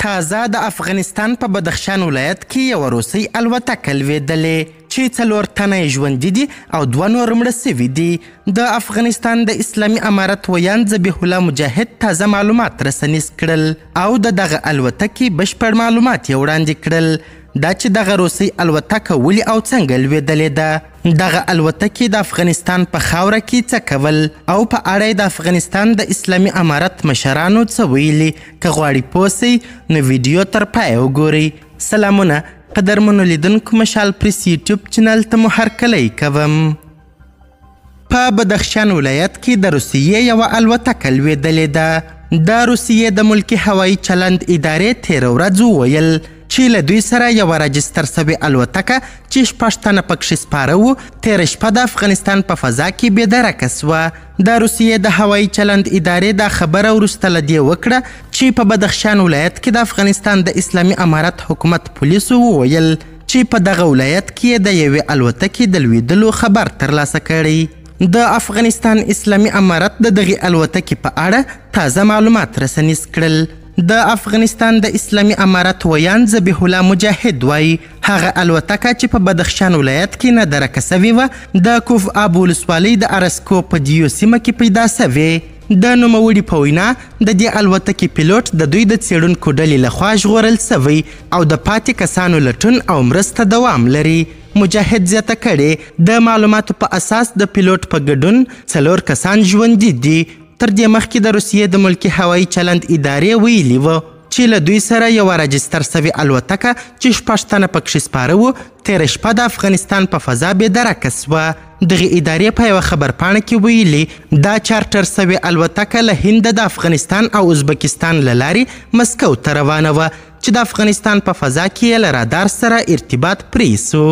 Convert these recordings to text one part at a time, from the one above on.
تازه د افغانستان په بدخشان ولایت کې یوه روسۍ الوتکه لوېدلې چې 4 تنه یې ژوندي دي او 2 نور مړه سوي دي. د افغانستان د اسلامي امارت ویان ذبیح الله مجاهد تازه معلومات رسنیز کړل او د دغه الوتکې بشپړ معلومات یې وړاندې کړل. دا چې دغه روسۍ الوتکه ولې او څنګه لوېدلې ده، دغه الوتکې د افغانستان په خاوره کې څه کول او په اړه د افغانستان د اسلامي امارت مشرانو څه ویلي. که غواړئ پوه سئ نو ویډیو تر پایه وګورئ. سلامونه قدرمنو لیدونکو، مشال پریس یوټیوب چینل ته مو هرکلی کوم. په بدخشان ولایت کې د روسیې یوه الوتکه لوېدلې ده. د روسیې د ملکي هوایي چلند ادارې تېره ورځ وویل چې له دوی سره یوه راجستر سوې الوتکه چې 6 تنه پکښې سپاره وو تېره شپه د افغانستان په فضا کې بېدرکه سوه. د روسیې د هوایي چلند ادارې دا خبره وروسته له دې وکړه چې په بدخشان ولایت کې د افغانستان د اسلامي امارت حکومت پولیسو وویل چې په دغه ولایت کې د یوې الوتکې د لوېدلو خبر ترلاسه کړی. د افغانستان اسلامي امارت د دغې الوتکې په اړه تازه معلومات رسنیز کړل. د افغانستان د اسلامي امارت ویان ذبیح الله مجاهد وایي هغه الوتکه چې په بدخشان ولایت کې نه درکه سوې وه د کوف آب ولسوالۍ د ارسکو په دیو سیمه کې پیدا سوې. د نوموړي په وینا د دې الوتکې پیلوټ د دوی د څېړونکو ډلې لخوا ژغورل سوی او د پاتې کسانو لټون او مرسته دوام لري. مجاهد زیاته کړې د معلوماتو په اساس د پیلوټ په ګډون 4 کسان ژوندي دي. تر دې مخکې د روسیې د ملکي هوایي چلند ادارې ویلي وه چې له دوی سره یوه راجستر سوې الوتکه چې 6 تنه پکښې سپاره وو تېره شپه د افغانستان په فضا بېدرکه سوه. دغې ادارې په یوه خبرپاڼه کې ویلي دا چارټر سوې الوتکه له هند د افغانستان او ازبکستان له لارې مسکو ته روانه وه چې د افغانستان په فضا کې یې له رادار سره ارتباط پرې سو.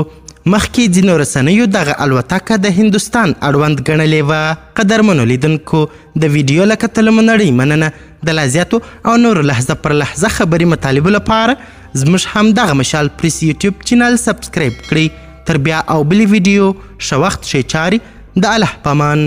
مخکې ځینو رسنیو دغه الوتکه د هندوستان اړوند ګڼلې وه. قدرمنو لیدونکو، د ویډیو له کتلو مو نړۍ مننه. د لا زیاتو او نورو لحظه پر لحظه خبري مطالبو لپاره زموږ همدغه مشال پریس یوټیوب چینل سبسکرایب کړئ. تر بیا او بلې ویډیو ښه وخت ښې چارې. د الله پامان.